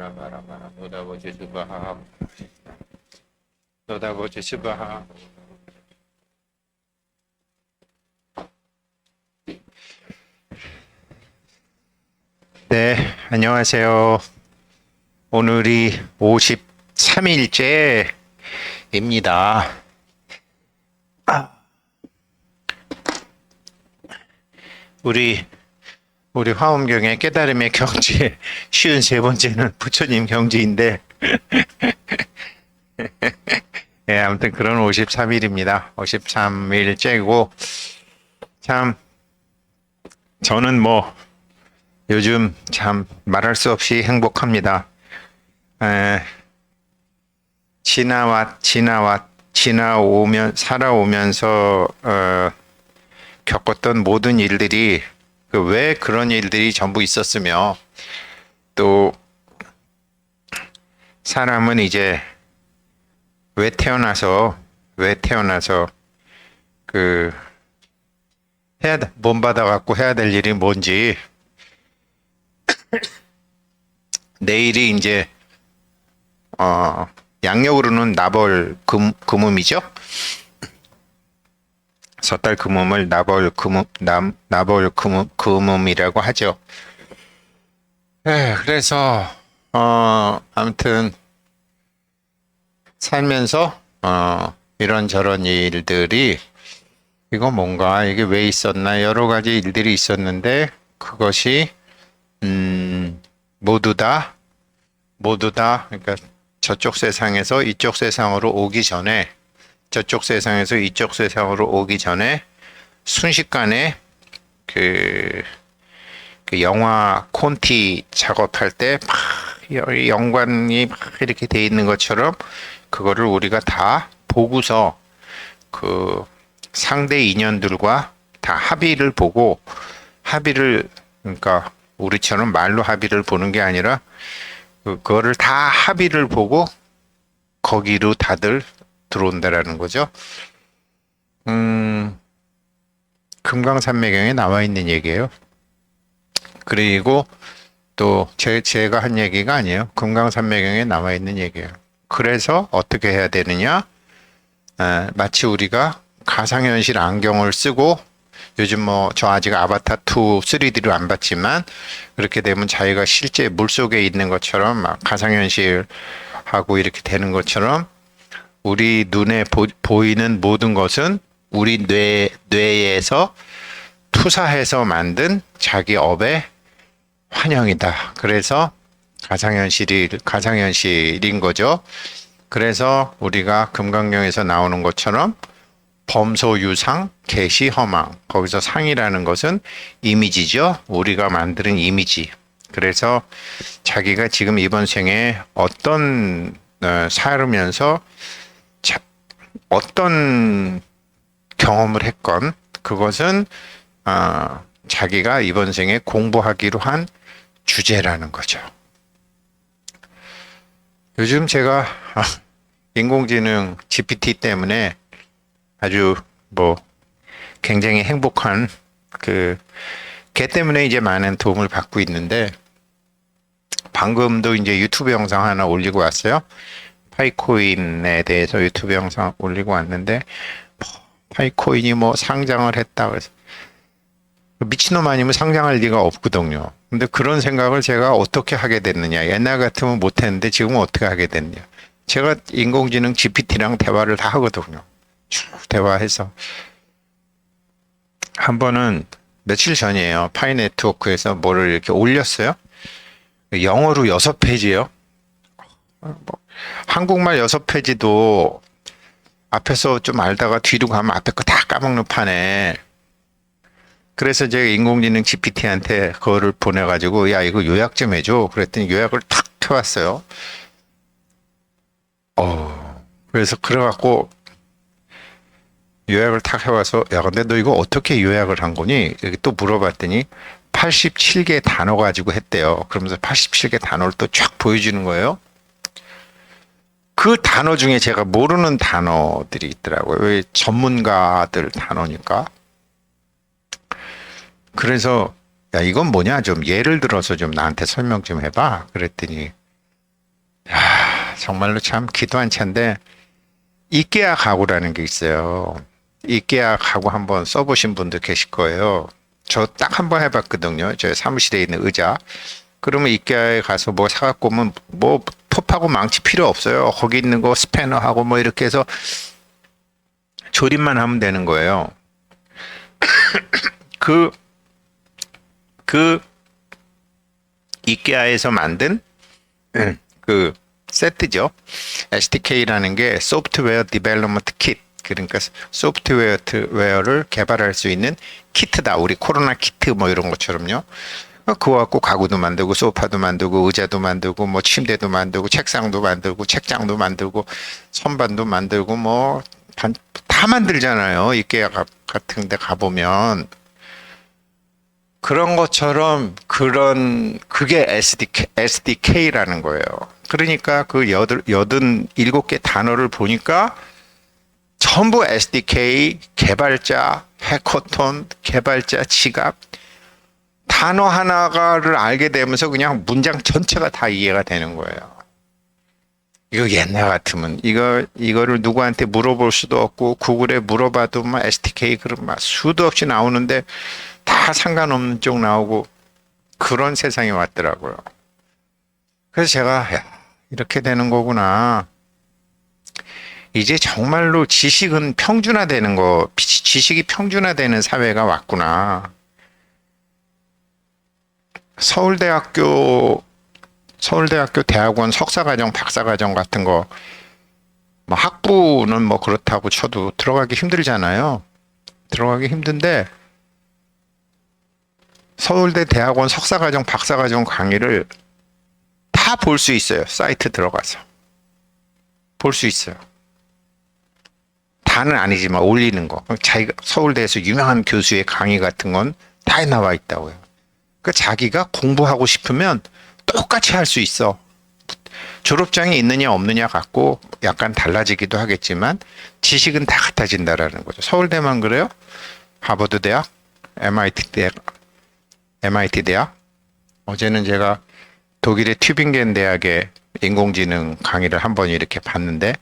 바라바라바라 노다보지 수바하 노다보지 수바하. 네, 안녕하세요. 오늘이 53일째입니다. 우리 화엄경의 깨달음의 경지 53번째는 부처님 경지인데 예, 아무튼 그런 53일입니다. 53일째고 참 저는 뭐 요즘 참 말할 수 없이 행복합니다. 살아오면서 겪었던 모든 일들이 왜 그런 일들이 전부 있었으며 또 사람은 이제 왜 태어나서 본받아 갖고 해야 될 일이 뭔지 내일이 이제 양력으로는 나벌 금음이죠. 섣달 금음을 나벌 금음이라고 하죠. 네, 그래서 아무튼 살면서 이런저런 일들이 이거 뭔가 이게 왜 있었나 여러 가지 일들이 있었는데 그것이 모두 다 그러니까 저쪽 세상에서 이쪽 세상으로 오기 전에 저쪽 세상에서 이쪽 세상으로 오기 전에 순식간에 그 영화 콘티 작업할 때 막 연관이 막 이렇게 돼 있는 것처럼 그거를 우리가 다 보고서 그 상대 인연들과 다 합의를 보고 그러니까 우리처럼 말로 합의를 보는 게 아니라 그거를 다 합의를 보고 거기로 다들 들어온다라는 거죠. 금강산매경에 나와 있는 얘기예요. 그리고 또 제가 한 얘기가 아니에요. 금강산매경에 나와 있는 얘기예요. 그래서 어떻게 해야 되느냐? 마치 우리가 가상현실 안경을 쓰고 요즘 뭐 저 아직 아바타 2, 3D를 안 봤지만 그렇게 되면 자기가 실제 물속에 있는 것처럼 막 가상현실하고 이렇게 되는 것처럼 우리 눈에 보이는 모든 것은 우리 뇌에서 투사해서 만든 자기 업의 환영이다. 그래서 가상현실인 거죠. 그래서 우리가 금강경에서 나오는 것처럼 범소유상, 계시허망. 거기서 상이라는 것은 이미지죠. 우리가 만드는 이미지. 그래서 자기가 지금 이번 생에 살으면서 어떤 경험을 했건 그것은 자기가 이번 생에 공부하기로 한 주제라는 거죠. 요즘 제가 인공지능 GPT 때문에 아주 뭐 굉장히 행복한 걔 때문에 이제 많은 도움을 받고 있는데 방금도 이제 유튜브 영상 하나 올리고 왔어요. 파이코인에 대해서 유튜브 영상 올리고 왔는데 파이코인이 뭐 상장을 했다 그래서 미친놈 아니면 상장할 리가 없거든요. 근데 그런 생각을 제가 어떻게 하게 됐느냐. 옛날 같으면 못했는데 지금은 어떻게 하게 됐냐. 제가 인공지능 GPT랑 대화를 다 하거든요. 쭉 대화해서 한 번은 며칠 전이에요. 파이네트워크에서 뭐를 이렇게 올렸어요. 영어로 6페이지예요. 한국말 6페이지도 앞에서 좀 알다가 뒤로 가면 앞에 거 다 까먹는 판에 그래서 제가 인공지능 GPT한테 그거를 보내가지고 야 이거 요약 좀 해줘. 그랬더니 요약을 탁 해왔어요. 그래서 그래갖고 요약을 탁 해와서 야 근데 너 이거 어떻게 요약을 한 거니? 이렇게 또 물어봤더니 87개 단어 가지고 했대요. 그러면서 87개 단어를 또 쫙 보여주는 거예요. 그 단어 중에 제가 모르는 단어들이 있더라고요. 왜 전문가들 단어니까. 그래서 야 이건 뭐냐 좀 예를 들어서 좀 나한테 설명 좀 해봐. 그랬더니 정말로 참 기도 한 차인데 이케아 가구라는 게 있어요. 이케아 가구 한번 써보신 분들 계실 거예요. 저 딱 한번 해봤거든요. 저 사무실에 있는 의자. 그러면 이케아에 가서 뭐 사갖고 오면 뭐 톱하고 망치 필요 없어요. 거기 있는 거 스패너하고 뭐 이렇게 해서 조립만 하면 되는 거예요. 그, 그 이케아에서 만든 그 세트죠. SDK라는 게 소프트웨어 디벨롭먼트 킷. 그러니까 소프트웨어를 개발할 수 있는 키트다. 우리 코로나 키트 뭐 이런 것처럼요. 그거 갖고 가구도 만들고 소파도 만들고 의자도 만들고 뭐 침대도 만들고 책상도 만들고 책장도 만들고 선반도 만들고 뭐 다 만들잖아요. 이케아 같은 데 가보면 그런 것처럼 그게 SDK라는 거예요. 그러니까 그 87개 단어를 보니까 전부 SDK, 개발자, 해커톤, 개발자, 지갑, 단어 하나를 알게 되면서 그냥 문장 전체가 다 이해가 되는 거예요. 이거 옛날 같으면 이거를 누구한테 물어볼 수도 없고 구글에 물어봐도 막 SDK 그런 막 수도 없이 나오는데 다 상관없는 쪽 나오고 그런 세상이 왔더라고요. 그래서 제가 야, 이렇게 되는 거구나. 이제 정말로 지식은 평준화되는 지식이 평준화되는 사회가 왔구나. 서울대학교 대학원 석사과정, 박사과정 같은 거, 뭐 학부는 뭐 그렇다고 쳐도 들어가기 힘들잖아요. 들어가기 힘든데, 서울대 대학원 석사과정, 박사과정 강의를 다 볼 수 있어요. 사이트 들어가서. 볼 수 있어요. 다는 아니지만 올리는 거. 자기가 서울대에서 유명한 교수의 강의 같은 건 다 나와 있다고요. 그 자기가 공부하고 싶으면 똑같이 할 수 있어. 졸업장이 있느냐 없느냐 갖고 약간 달라지기도 하겠지만 지식은 다 같아진다라는 거죠. 서울대만 그래요? 하버드 대학, MIT 대학. 어제는 제가 독일의 튜빙겐 대학의 인공지능 강의를 한번 이렇게 봤는데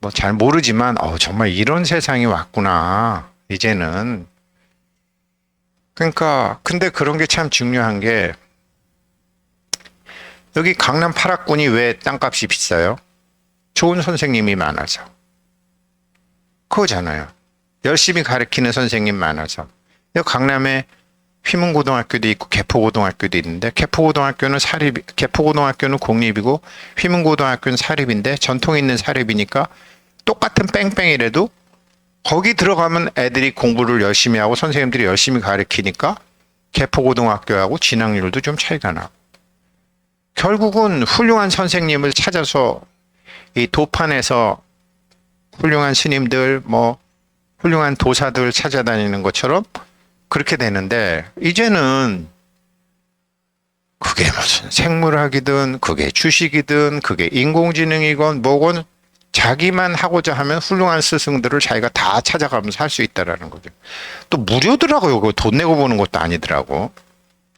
뭐 잘 모르지만 정말 이런 세상이 왔구나. 이제는. 그러니까 근데 그런 게 참 중요한 게 여기 강남 8학군이 왜 땅값이 비싸요? 좋은 선생님이 많아서. 그거잖아요. 열심히 가르치는 선생님 많아서. 여기 강남에 휘문고등학교도 있고 개포고등학교도 있는데 개포고등학교는 공립이고 휘문고등학교는 사립인데 전통 있는 사립이니까 똑같은 뺑뺑이라도 거기 들어가면 애들이 공부를 열심히 하고 선생님들이 열심히 가르치니까 개포고등학교하고 진학률도 좀 차이가 나고 결국은 훌륭한 선생님을 찾아서 이 도판에서 훌륭한 스님들 뭐 훌륭한 도사들 찾아다니는 것처럼 그렇게 되는데 이제는 그게 무슨 생물학이든 그게 주식이든 그게 인공지능이건 뭐건 자기만 하고자 하면 훌륭한 스승들을 자기가 다 찾아가면서 할 수 있다라는 거죠. 또 무료더라고요. 그거 돈 내고 보는 것도 아니더라고.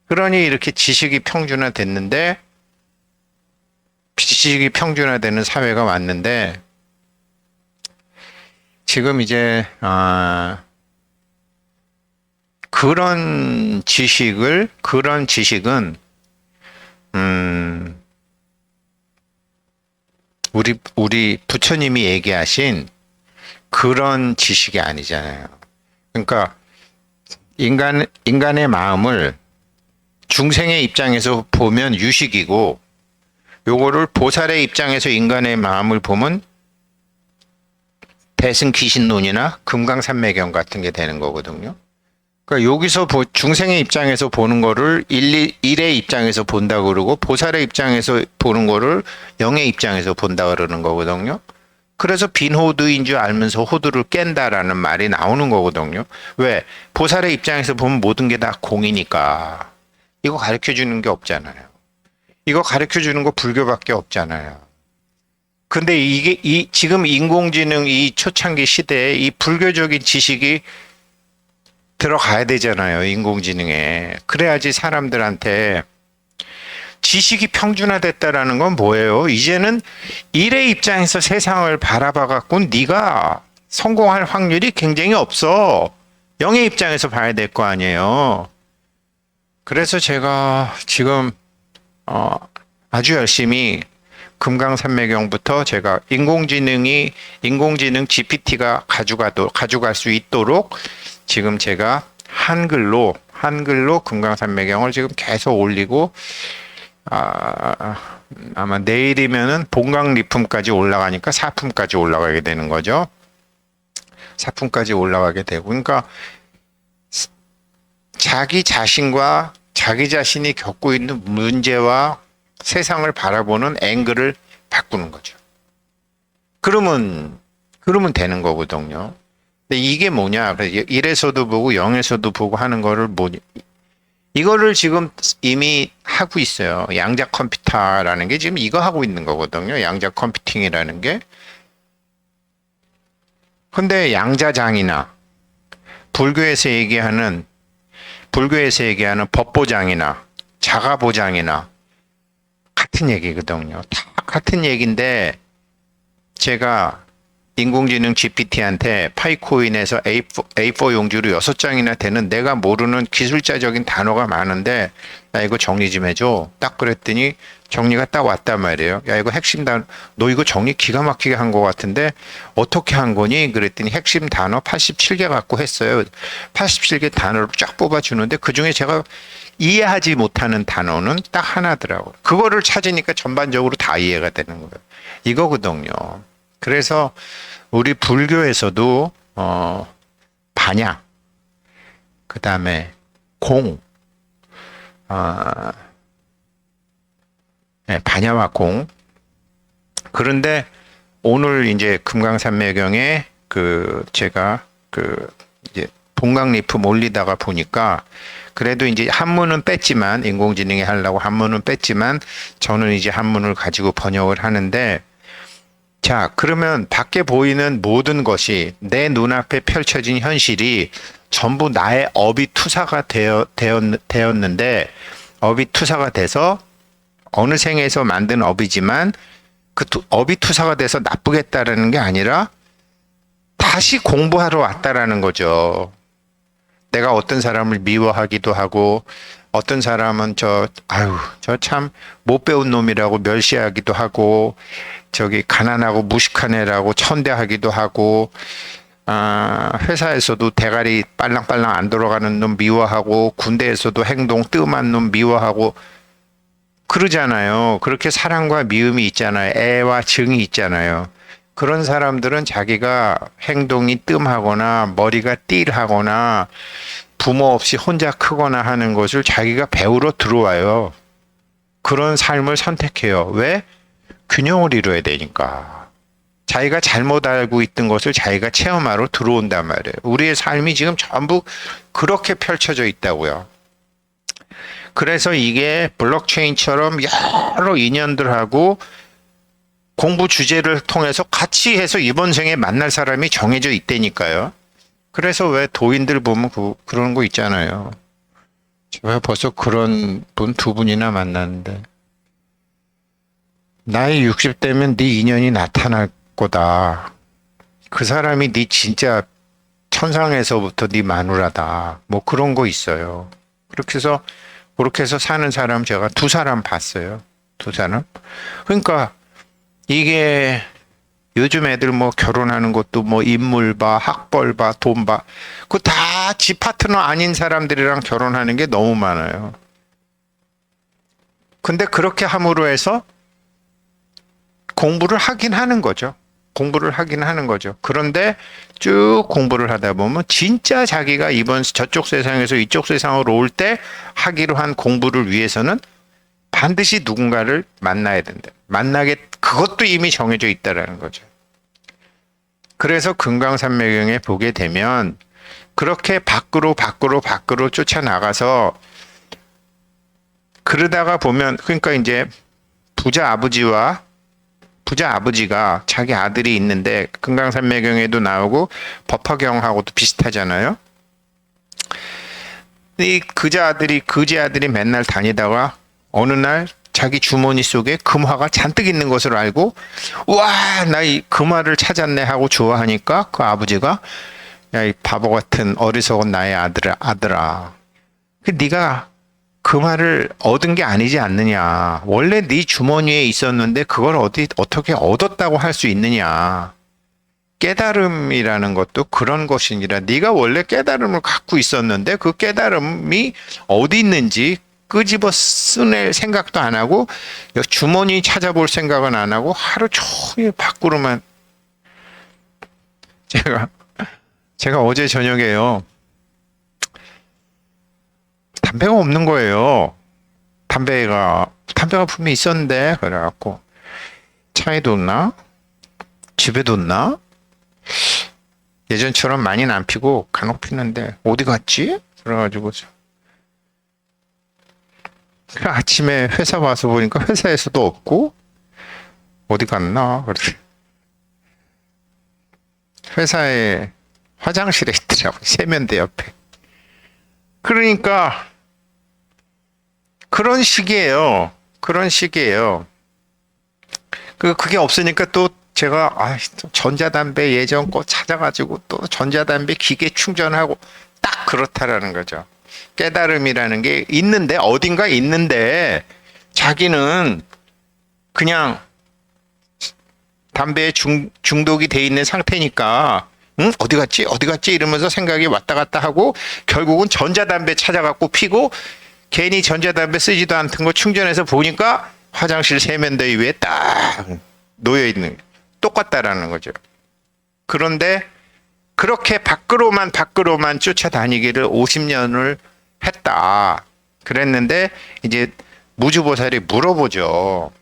그러니 이렇게 지식이 평준화됐는데 지식이 평준화되는 사회가 왔는데 지금 이제 그런 지식은 우리 부처님이 얘기하신 그런 지식이 아니잖아요. 그러니까 인간의 마음을 중생의 입장에서 보면 유식이고 요거를 보살의 입장에서 인간의 마음을 보면 대승기신론이나 금강산매경 같은 게 되는 거거든요. 그러니까 여기서 중생의 입장에서 보는 거를 일의 입장에서 본다 그러고 보살의 입장에서 보는 거를 영의 입장에서 본다 그러는 거거든요. 그래서 빈 호두인 줄 알면서 호두를 깬다라는 말이 나오는 거거든요. 왜? 보살의 입장에서 보면 모든 게 다 공이니까. 이거 가르쳐 주는 게 없잖아요. 이거 가르쳐 주는 거 불교밖에 없잖아요. 근데 이게 지금 인공지능 이 초창기 시대에 이 불교적인 지식이 들어가야 되잖아요. 인공지능에. 그래야지 사람들한테 지식이 평준화됐다라는 건 뭐예요? 이제는 일의 입장에서 세상을 바라봐 갖고 네가 성공할 확률이 굉장히 없어. 영의 입장에서 봐야 될 거 아니에요. 그래서 제가 지금 아주 열심히 금강산매경부터 제가 인공지능 GPT가 가져갈 수 있도록 지금 제가 한글로 금강산매경을 지금 계속 올리고 아마 내일이면은 본강 리품까지 올라가니까 사품까지 올라가게 되는 거죠. 사품까지 올라가게 되고, 그러니까 자기 자신과 자기 자신이 겪고 있는 문제와 세상을 바라보는 앵글을 바꾸는 거죠. 그러면 되는 거거든요. 근데 이게 뭐냐? 1에서도 보고 0에서도 보고 하는 거를 이거를 지금 이미 하고 있어요. 양자 컴퓨터라는 게 지금 이거 하고 있는 거거든요. 양자 컴퓨팅이라는 게. 근데 양자장이나 불교에서 얘기하는 법보장이나 자가보장이나 같은 얘기거든요. 다 같은 얘기인데 제가 인공지능 GPT한테 파이코인에서 A4 용지로 6장이나 되는 내가 모르는 기술자적인 단어가 많은데 야 이거 정리 좀 해줘. 딱 그랬더니 정리가 딱 왔단 말이에요. 야 이거 핵심 단어 너 이거 정리 기가 막히게 한 것 같은데 어떻게 한 거니? 그랬더니 핵심 단어 87개 갖고 했어요. 87개 단어를 쫙 뽑아주는데 그중에 제가 이해하지 못하는 단어는 딱 하나더라고요. 그거를 찾으니까 전반적으로 다 이해가 되는 거예요. 이거거든요. 그래서 우리 불교에서도 반야, 그 다음에 공, 네, 반야와 공. 그런데 오늘 이제 금강산매경에 제가 이제 본강리품 올리다가 보니까 그래도 이제 한문은 뺐지만 인공지능이 하려고 한문은 뺐지만 저는 이제 한문을 가지고 번역을 하는데 자, 그러면 밖에 보이는 모든 것이 내 눈앞에 펼쳐진 현실이 전부 나의 어비투사가 되었는데 어비투사가 돼서 어느 생에서 만든 업이지만 그 어비투사가 돼서 나쁘겠다라는 게 아니라 다시 공부하러 왔다라는 거죠. 내가 어떤 사람을 미워하기도 하고 어떤 사람은 저 참 못 배운 놈이라고 멸시하기도 하고 저기 가난하고 무식한 애라고 천대하기도 하고 회사에서도 대가리 빨랑빨랑 안 돌아가는 놈 미워하고 군대에서도 행동 뜸한 놈 미워하고 그러잖아요. 그렇게 사랑과 미움이 있잖아요. 애와 증이 있잖아요. 그런 사람들은 자기가 행동이 뜸하거나 머리가 띨하거나 부모 없이 혼자 크거나 하는 것을 자기가 배우러 들어와요. 그런 삶을 선택해요. 왜? 균형을 이루어야 되니까. 자기가 잘못 알고 있던 것을 자기가 체험하러 들어온단 말이에요. 우리의 삶이 지금 전부 그렇게 펼쳐져 있다고요. 그래서 이게 블록체인처럼 여러 인연들하고 공부 주제를 통해서 같이 해서 이번 생에 만날 사람이 정해져 있다니까요. 그래서 왜 도인들 보면 그런 거 있잖아요. 제가 벌써 그런 분 두 분이나 만났는데 나이 60대면 네 인연이 나타날 거다. 그 사람이 네 진짜 천상에서부터 네 마누라다. 뭐 그런 거 있어요. 그렇게 해서 사는 사람 제가 두 사람 봤어요. 두 사람. 그러니까 이게 요즘 애들 뭐 결혼하는 것도 뭐 인물 봐, 학벌 봐, 돈 봐. 그거 다 지 파트너 아닌 사람들이랑 결혼하는 게 너무 많아요. 근데 그렇게 함으로 해서 공부를 하긴 하는 거죠. 그런데 쭉 공부를 하다 보면 진짜 자기가 이번 저쪽 세상에서 이쪽 세상으로 올 때 하기로 한 공부를 위해서는 반드시 누군가를 만나야 된다. 그것도 이미 정해져 있다라는 거죠. 그래서 금강산매경에 보게 되면 그렇게 밖으로 쫓아나가서 그러다가 보면 그러니까 이제 부자 아버지가 자기 아들이 있는데 금강산매경에도 나오고 법화경하고도 비슷하잖아요. 이 그제 아들이 맨날 다니다가 어느 날 자기 주머니 속에 금화가 잔뜩 있는 것을 알고 와, 나 이 금화를 찾았네 하고 좋아하니까 그 아버지가 야, 이 바보 같은 어리석은 나의 아들아. 그 네가 금화를 얻은 게 아니지 않느냐. 원래 네 주머니에 있었는데 그걸 어떻게 얻었다고 할 수 있느냐. 깨달음이라는 것도 그런 것이니라. 네가 원래 깨달음을 갖고 있었는데 그 깨달음이 어디 있는지 끄집어 쓰낼 생각도 안 하고 주머니 찾아볼 생각은 안 하고 하루 종일 밖으로만. 제가 어제 저녁에요, 담배가 없는 거예요. 담배가 분명히 있었는데, 그래갖고 차에 뒀나? 집에 뒀나? 예전처럼 많이는 안 피고 간혹 피는데 어디 갔지? 그래가지고 아침에 회사 와서 보니까 회사에서도 없고 어디 갔나? 회사에 화장실에 있더라고, 세면대 옆에. 그러니까 그런 식이에요. 그게 없으니까 또 제가 전자담배 예전 거 찾아가지고 또 전자담배 기계 충전하고 딱 그렇다라는 거죠. 깨달음이라는 게 있는데, 어딘가 있는데 자기는 그냥 담배에 중독이 돼 있는 상태니까 어디 갔지 이러면서 생각이 왔다 갔다 하고 결국은 전자담배 찾아갖고 피고, 괜히 전자담배 쓰지도 않던 거 충전해서 보니까 화장실 세면대 위에 딱 놓여있는, 똑같다라는 거죠. 그런데 그렇게 밖으로만 쫓아다니기를 50년을 했다. 그랬는데 이제 무주보살이 물어보죠.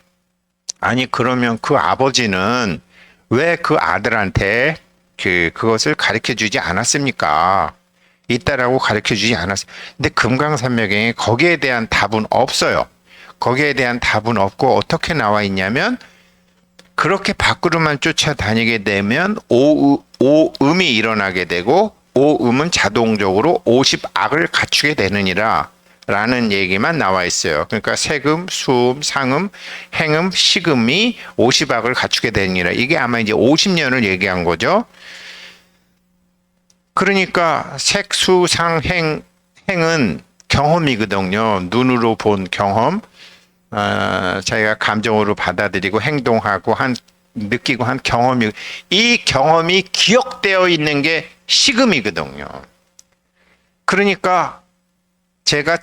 아니, 그러면 그 아버지는 왜 그 아들한테 그것을 가르쳐 주지 않았습니까? 있다라고 가르쳐 주지 않았어요. 근데 금강산맥에 거기에 대한 답은 없어요. 거기에 대한 답은 없고 어떻게 나와 있냐면, 그렇게 밖으로만 쫓아다니게 되면 오음이 일어나게 되고, 오음은 자동적으로 50악을 갖추게 되느니라 라는 얘기만 나와 있어요. 그러니까 세금, 수음, 상음, 행음, 식음이 50악을 갖추게 되느니라. 이게 아마 이제 50년을 얘기한 거죠. 그러니까 색, 수, 상, 행은 경험이거든요. 눈으로 본 경험, 자기가 감정으로 받아들이고 행동하고 느끼고 한 경험이, 이 경험이 기억되어 있는 게 식음이거든요. 그러니까 제가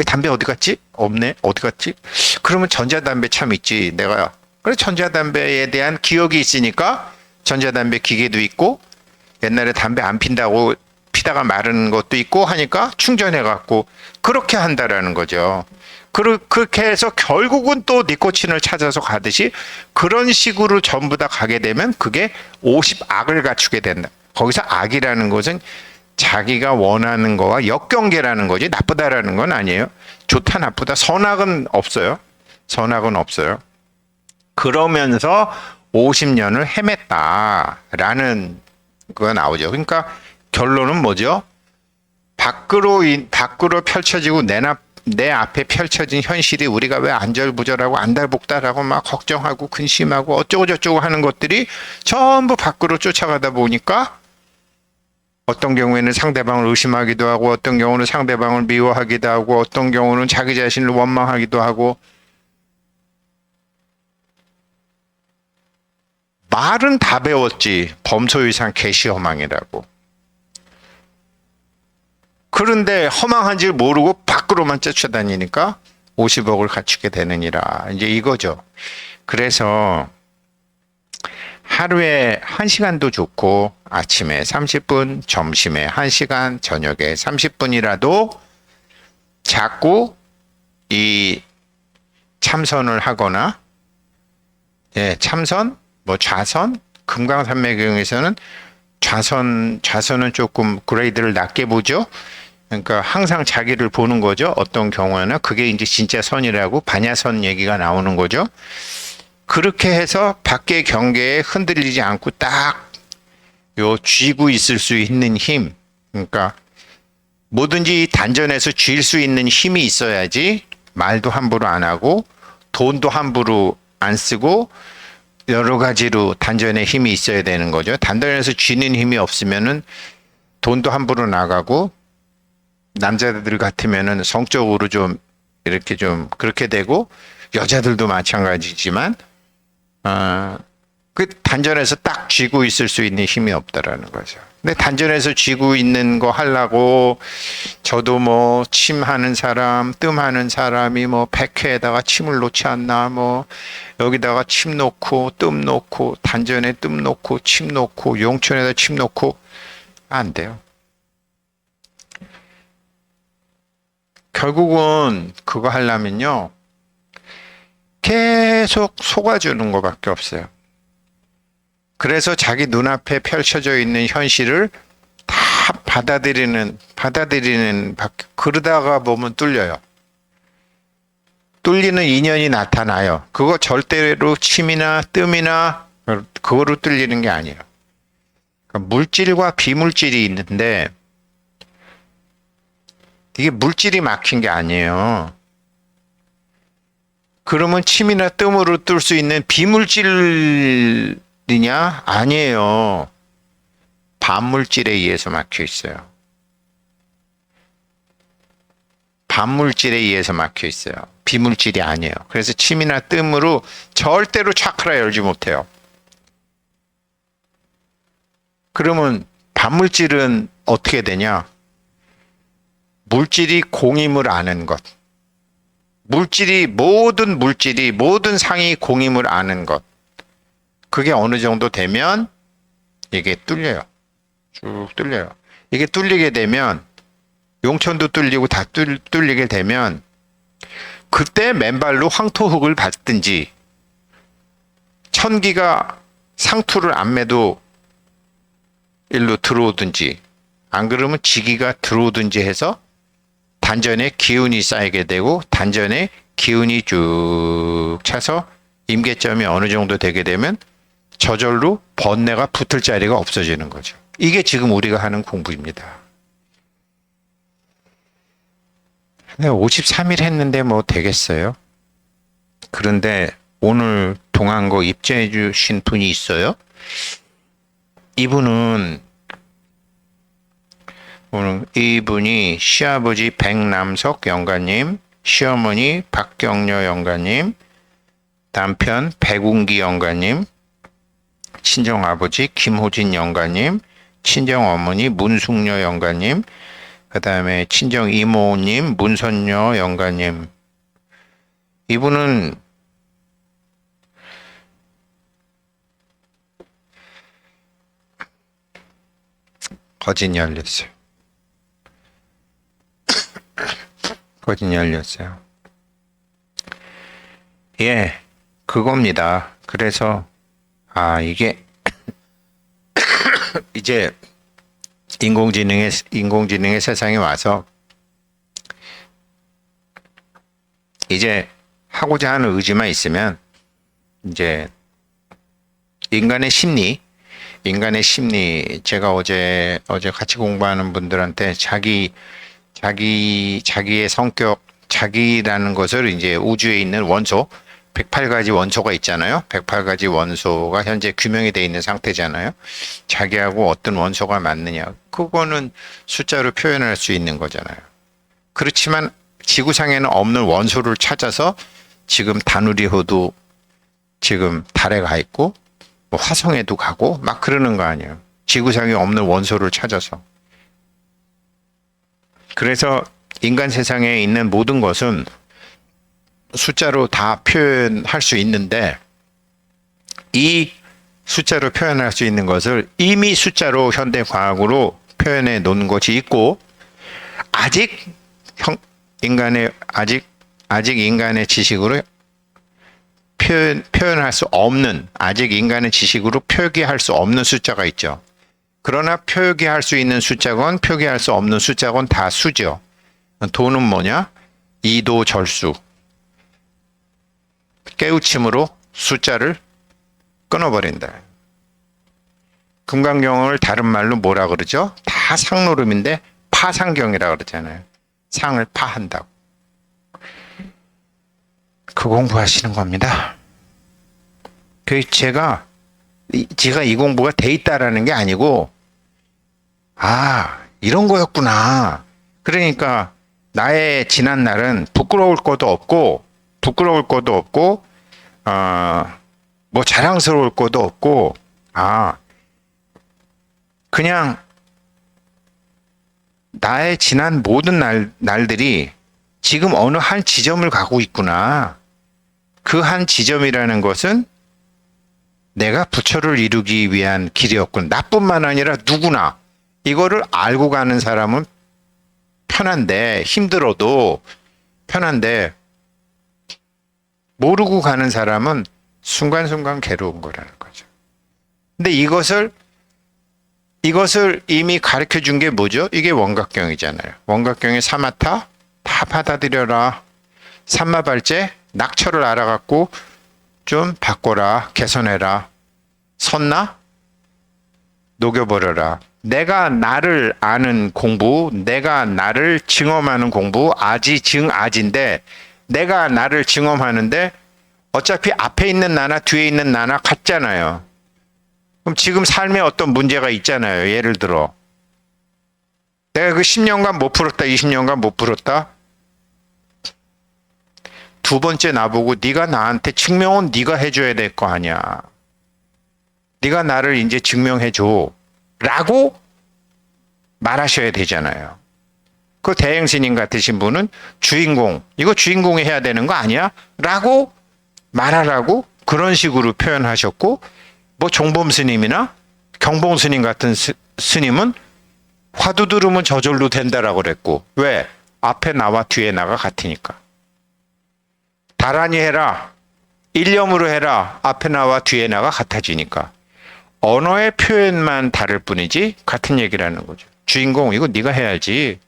담배 어디 갔지? 없네. 어디 갔지? 그러면 전자담배 참 있지. 그래, 전자담배에 대한 기억이 있으니까 전자담배 기계도 있고, 옛날에 담배 안 핀다고 피다가 마르는 것도 있고 하니까 충전해갖고 그렇게 한다라는 거죠. 그렇게 해서 결국은 또 니코틴을 찾아서 가듯이 그런 식으로 전부 다 가게 되면 그게 50악을 갖추게 된다. 거기서 악이라는 것은 자기가 원하는 거와 역경계라는 거지, 나쁘다라는 건 아니에요. 좋다 나쁘다, 선악은 없어요. 그러면서 50년을 헤맸다라는 거가 나오죠. 그러니까 결론은 뭐죠? 밖으로 펼쳐지고 내 앞에 펼쳐진 현실이 우리가 왜 안절부절하고 안달복달하고 막 걱정하고 근심하고 어쩌고 저쩌고 하는 것들이 전부 밖으로 쫓아가다 보니까 어떤 경우에는 상대방을 의심하기도 하고, 어떤 경우는 상대방을 미워하기도 하고, 어떤 경우는 자기 자신을 원망하기도 하고. 말은 다 배웠지, 범소유상 개시허망이라고. 그런데 허망한 줄 모르고 밖으로만 쫓아다니니까 50억을 갖추게 되느니라. 이제 이거죠. 그래서 하루에 1시간도 좋고, 아침에 30분, 점심에 1시간, 저녁에 30분이라도 자꾸 이 참선을 하거나, 참선, 좌선, 금강산매경에서는 좌선은 조금 그레이드를 낮게 보죠. 그러니까 항상 자기를 보는 거죠. 어떤 경우에는 그게 이제 진짜 선이라고 반야선 얘기가 나오는 거죠. 그렇게 해서 밖의 경계에 흔들리지 않고 딱 쥐고 있을 수 있는 힘, 그러니까 뭐든지 단전에서 쥘 수 있는 힘이 있어야지 말도 함부로 안 하고 돈도 함부로 안 쓰고 여러 가지로 단전에 힘이 있어야 되는 거죠. 단전에서 쥐는 힘이 없으면은 돈도 함부로 나가고 남자들 같으면은 성적으로 좀 이렇게 좀 그렇게 되고 여자들도 마찬가지지만 그 단전에서 딱 쥐고 있을 수 있는 힘이 없다라는 거죠. 근데 단전에서 쥐고 있는 거 하려고 저도 뭐 침하는 사람, 뜸하는 사람이 뭐 백회에다가 침을 놓지 않나, 뭐 여기다가 침 놓고 뜸 놓고 단전에 뜸 놓고 침 놓고 용천에다 침 놓고 안 돼요. 결국은 그거 하려면요 계속 속아주는 것밖에 없어요. 그래서 자기 눈앞에 펼쳐져 있는 현실을 다 받아들이는 그러다가 보면 뚫려요. 뚫리는 인연이 나타나요. 그거 절대로 침이나 뜸이나 그거로 뚫리는 게 아니에요. 그러니까 물질과 비물질이 있는데 이게 물질이 막힌 게 아니에요. 그러면 침이나 뜸으로 뚫을 수 있는 비물질이냐? 아니에요. 반물질에 의해서 막혀 있어요. 반물질에 의해서 막혀 있어요. 비물질이 아니에요. 그래서 침이나 뜸으로 절대로 차크라 열지 못해요. 그러면 반물질은 어떻게 되냐? 물질이 공임을 아는 것. 모든 상이 공임을 아는 것. 그게 어느 정도 되면 이게 뚫려요. 쭉 뚫려요. 이게 뚫리게 되면 용천도 뚫리고 다 뚫리게 되면 그때 맨발로 황토흙을 밟든지 천기가 상투를 안 매도 일로 들어오든지 안 그러면 지기가 들어오든지 해서 단전에 기운이 쌓이게 되고 단전에 기운이 쭉 차서 임계점이 어느 정도 되게 되면 저절로 번뇌가 붙을 자리가 없어지는 거죠. 이게 지금 우리가 하는 공부입니다. 53일 했는데 뭐 되겠어요? 그런데 오늘 동안고 입장해 주신 분이 있어요. 이분이 시아버지 백남석 영가님, 시어머니 박경려 영가님, 남편 백운기 영가님, 친정아버지 김호진 영가님, 친정어머니 문숙녀 영가님, 그 다음에 친정이모님 문선녀 영가님. 이분은 거진이 열렸어요. 거진이 열렸어요. 예, 그겁니다. 그래서 이게 이제 인공지능의 세상에 와서 이제 하고자 하는 의지만 있으면 이제 인간의 심리 제가 어제 같이 공부하는 분들한테 자기의 성격, 자기라는 것을 이제 우주에 있는 원소 108가지 원소가 있잖아요. 108가지 원소가 현재 규명이 되어 있는 상태잖아요. 자기하고 어떤 원소가 맞느냐. 그거는 숫자로 표현할 수 있는 거잖아요. 그렇지만 지구상에는 없는 원소를 찾아서 지금 다누리호도 지금 달에 가 있고 뭐 화성에도 가고 막 그러는 거 아니에요. 지구상에 없는 원소를 찾아서. 그래서 인간 세상에 있는 모든 것은 숫자로 다 표현할 수 있는데 이 숫자로 표현할 수 있는 것을 이미 숫자로 현대 과학으로 표현해 놓은 것이 있고 아직 인간의 지식으로 표현할 수 없는 아직 인간의 지식으로 표기할 수 없는 숫자가 있죠. 그러나 표기할 수 있는 숫자건 표기할 수 없는 숫자건 다 수죠. 도는 뭐냐? 이도 절수. 깨우침으로 숫자를 끊어버린다. 금강경을 다른 말로 뭐라 그러죠? 다 상노름인데 파상경이라 그러잖아요. 상을 파한다고. 그 공부하시는 겁니다. 제가 이 공부가 돼 있다라는 게 아니고, 이런 거였구나. 그러니까 나의 지난 날은 부끄러울 것도 없고, 뭐 자랑스러울 것도 없고, 그냥 나의 지난 모든 날들이 지금 어느 한 지점을 가고 있구나. 그 한 지점이라는 것은 내가 부처를 이루기 위한 길이었군. 나뿐만 아니라 누구나 이거를 알고 가는 사람은 편한데, 힘들어도 편한데, 모르고 가는 사람은 순간순간 괴로운 거라는 거죠. 근데 이것을 이미 가르쳐 준 게 뭐죠? 이게 원각경이잖아요. 원각경의 사마타 다 받아들여라. 삼마발제 낙처를 알아갖고 좀 바꿔라, 개선해라. 섰나? 녹여버려라. 내가 나를 아는 공부, 내가 나를 증험하는 공부, 아지, 증, 아지인데, 내가 나를 증험하는데, 어차피 앞에 있는 나나 뒤에 있는 나나 같잖아요. 그럼 지금 삶에 어떤 문제가 있잖아요. 예를 들어. 내가 그 10년간 못 풀었다, 20년간 못 풀었다. 두 번째 나보고 네가 나한테 증명은 네가 해줘야 될 거 아니야. 네가 나를 이제 증명해줘. 라고 말하셔야 되잖아요. 그 대행스님 같으신 분은 이거 주인공이 해야 되는 거 아니야? 라고 말하라고 그런 식으로 표현하셨고, 뭐 종범 스님이나 경봉 스님 같은 스님은 화두 들으면 저절로 된다라고 그랬고, 왜? 앞에 나와 뒤에 나가 같으니까. 다란히 해라. 일념으로 해라. 앞에 나와 뒤에 나가 같아지니까. 언어의 표현만 다를 뿐이지 같은 얘기라는 거죠. 주인공 이거 네가 해야지.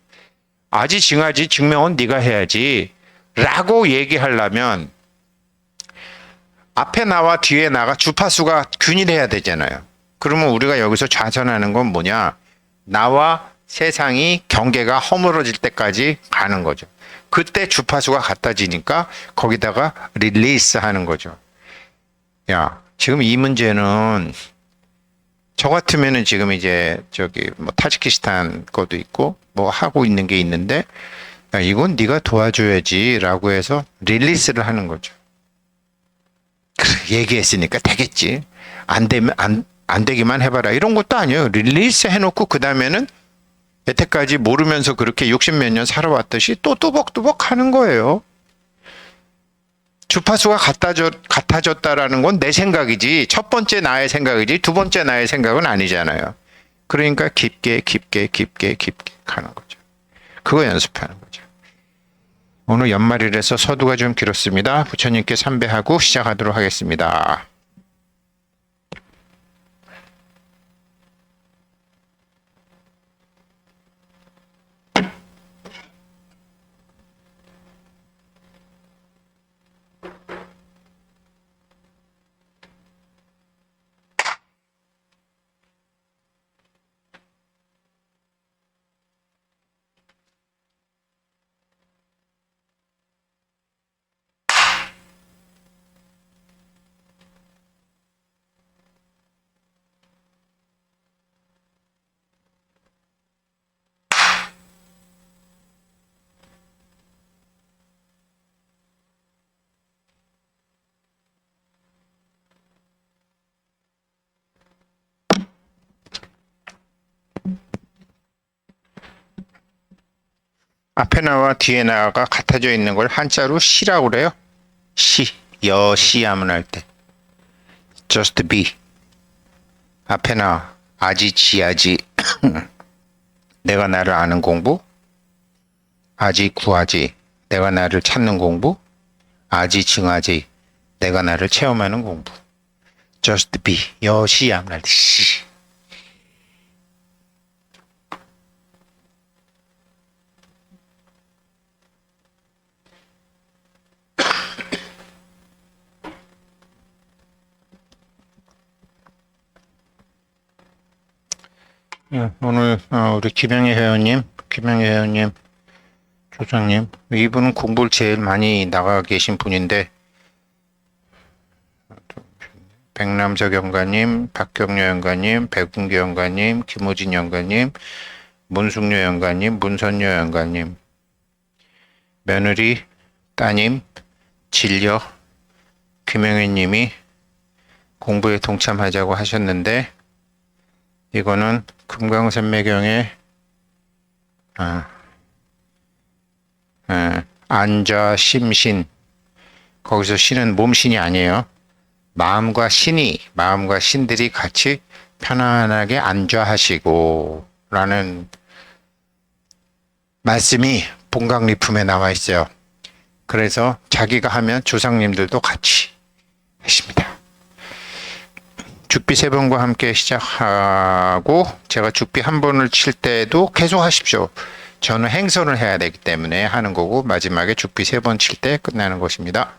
아지 증아지 증명은 네가 해야지. 라고 얘기하려면 앞에 나와 뒤에 나가 주파수가 균일해야 되잖아요. 그러면 우리가 여기서 좌선하는 건 뭐냐? 나와 세상이 경계가 허물어질 때까지 가는 거죠. 그때 주파수가 같아지니까 거기다가 릴리스 하는 거죠. 야, 지금 이 문제는 저 같으면은 지금 이제 뭐 타지키스탄 것도 있고 뭐 하고 있는 게 있는데, 야, 이건 네가 도와줘야지라고 해서 릴리스를 하는 거죠. 얘기했으니까 되겠지. 안 되면 안 되기만 해봐라. 이런 것도 아니에요. 릴리스 해놓고 그 다음에는 여태까지 모르면서 그렇게 60몇 년 살아왔듯이 또 뚜벅뚜벅 하는 거예요. 주파수가 같아졌다라는 건 내 생각이지, 첫 번째 나의 생각이지, 두 번째 나의 생각은 아니잖아요. 그러니까 깊게 가는 거죠. 그거 연습하는 거죠. 오늘 연말이라서 서두가 좀 길었습니다. 부처님께 삼배하고 시작하도록 하겠습니다. 앞에 나와 뒤에 나가 같아져 있는 걸 한자로 시라고 그래요. 시, 여시하면 할 때. just be. 앞에 나, 아지, 지아지. 내가 나를 아는 공부. 아지, 구아지. 내가 나를 찾는 공부. 아지, 증아지. 내가 나를 체험하는 공부. just be. 여시하면 할 때. 시. 오늘 우리 김영애 회원님, 조장님, 이분은 공부를 제일 많이 나가 계신 분인데 백남석 연가님, 박경려 연가님, 백운기 연가님, 김호진 연가님, 문숙녀 연가님, 문선녀 연가님, 며느리, 따님, 진려, 김영애 님이 공부에 동참하자고 하셨는데, 이거는 금강산매경의 안좌 심신, 거기서 신은 몸신이 아니에요. 마음과 신들이 같이 편안하게 안좌하시고 라는 말씀이 본강리품에 나와 있어요. 그래서 자기가 하면 조상님들도 같이 하십니다. 죽비 3번과 함께 시작하고, 제가 죽비 1번을 칠 때도 계속 하십시오. 저는 행선을 해야 되기 때문에 하는 거고, 마지막에 죽비 3번 칠 때 끝나는 것입니다.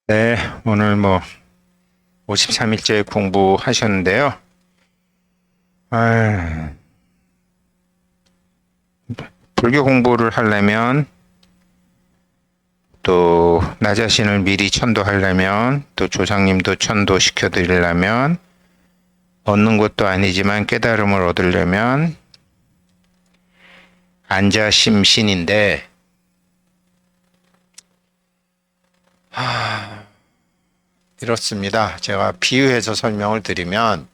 네, 오늘 53일째 공부하셨는데요. 아, 불교 공부를 하려면 또 나 자신을 미리 천도하려면 또 조상님도 천도시켜 드리려면 얻는 것도 아니지만 깨달음을 얻으려면 안자심신인데 이렇습니다. 제가 비유해서 설명을 드리면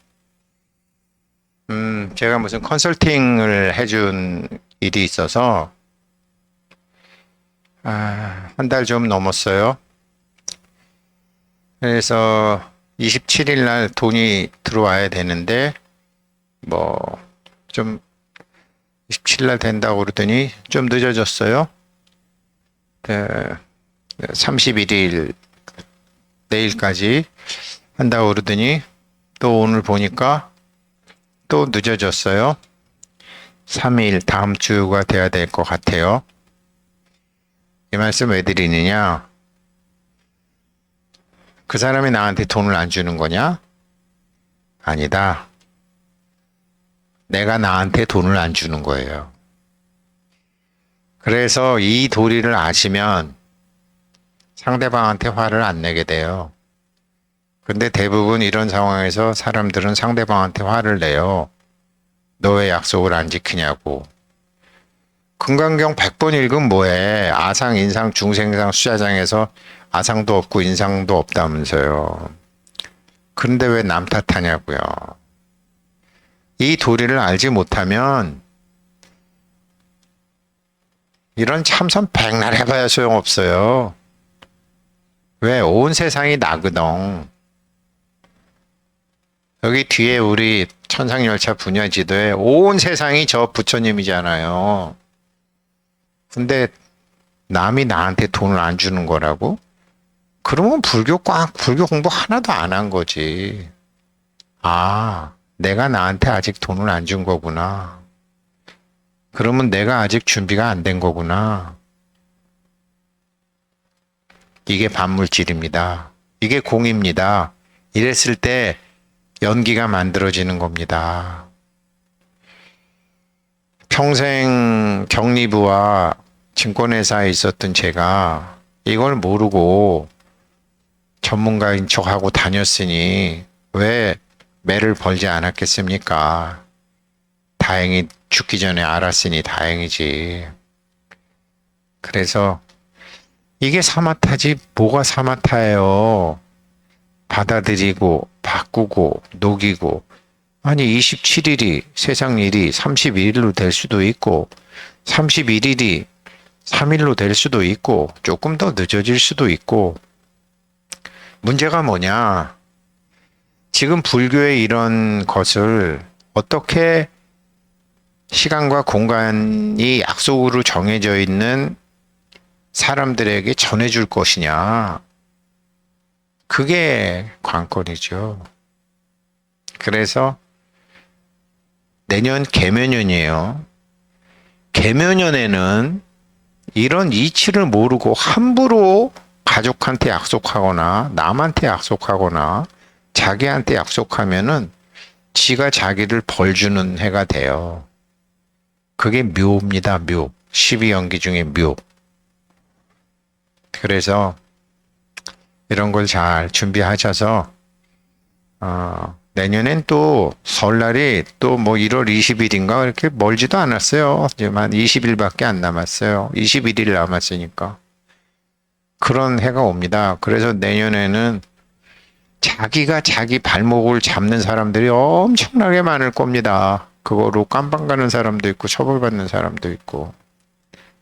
제가 무슨 컨설팅을 해준 일이 있어서 한 달 좀 넘었어요. 그래서 27일 날 돈이 들어와야 되는데 좀 27일 날 된다고 그러더니 좀 늦어졌어요. 31일 내일까지 한다고 그러더니 또 오늘 보니까 또 늦어졌어요. 3일 다음 주가 돼야 될 것 같아요. 이 말씀 왜 드리느냐? 그 사람이 나한테 돈을 안 주는 거냐? 아니다. 내가 나한테 돈을 안 주는 거예요. 그래서 이 도리를 아시면 상대방한테 화를 안 내게 돼요. 근데 대부분 이런 상황에서 사람들은 상대방한테 화를 내요. 너 왜 약속을 안 지키냐고. 금강경 100번 읽으면 뭐해. 아상, 인상, 중생상, 수자장에서 아상도 없고 인상도 없다면서요. 그런데 왜 남 탓하냐고요. 이 도리를 알지 못하면 이런 참선 백날 해봐야 소용없어요. 왜? 온 세상이 나거든. 여기 뒤에 우리 천상열차 분야지도에 온 세상이 저 부처님이잖아요. 근데 남이 나한테 돈을 안 주는 거라고? 그러면 불교 공부 하나도 안 한 거지. 내가 나한테 아직 돈을 안 준 거구나. 그러면 내가 아직 준비가 안 된 거구나. 이게 반물질입니다. 이게 공입니다. 이랬을 때 연기가 만들어지는 겁니다. 평생 경리부와 증권회사에 있었던 제가 이걸 모르고 전문가인 척하고 다녔으니 왜 매를 벌지 않았겠습니까? 다행히 죽기 전에 알았으니 다행이지. 그래서 이게 사마타지 뭐가 사마타예요. 받아들이고 바꾸고 녹이고 아니 27일이 세상 일이 31일로 될 수도 있고 31일이 3일로 될 수도 있고 조금 더 늦어질 수도 있고 문제가 뭐냐? 지금 불교의 이런 것을 어떻게 시간과 공간이 약속으로 정해져 있는 사람들에게 전해줄 것이냐. 그게 관건이죠. 그래서 내년 개묘년이에요. 개묘년에는 이런 이치를 모르고 함부로 가족한테 약속하거나 남한테 약속하거나 자기한테 약속하면은 지가 자기를 벌주는 해가 돼요. 그게 묘입니다. 묘. 12연기 중에 묘. 그래서 이런 걸 잘 준비하셔서 내년엔 또 설날이 또 1월 20일인가 이렇게 멀지도 않았어요. 지금 한 20일밖에 안 남았어요. 21일 남았으니까. 그런 해가 옵니다. 그래서 내년에는 자기가 자기 발목을 잡는 사람들이 엄청나게 많을 겁니다. 그거로 깜빵 가는 사람도 있고 처벌받는 사람도 있고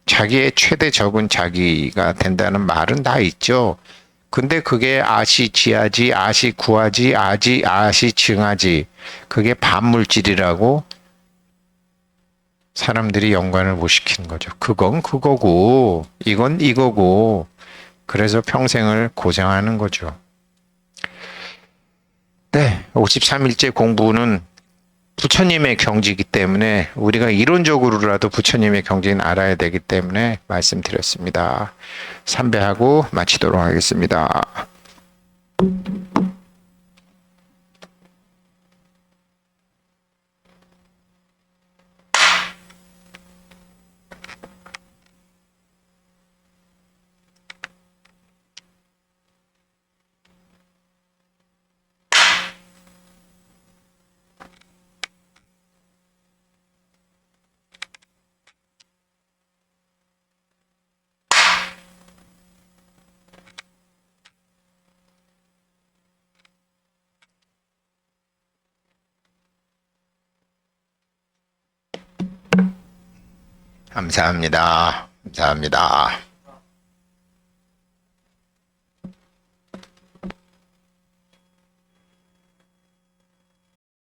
자기의 최대 적은 자기가 된다는 말은 다 있죠. 근데 그게 아시지하지, 아시구하지, 아시증하지 그게 반물질이라고 사람들이 연관을 못 시키는 거죠. 그건 그거고 이건 이거고 그래서 평생을 고생하는 거죠. 네, 53일째 공부는 부처님의 경지이기 때문에 우리가 이론적으로라도 부처님의 경지는 알아야 되기 때문에 말씀드렸습니다. 삼배하고 마치도록 하겠습니다. 감사합니다. 감사합니다.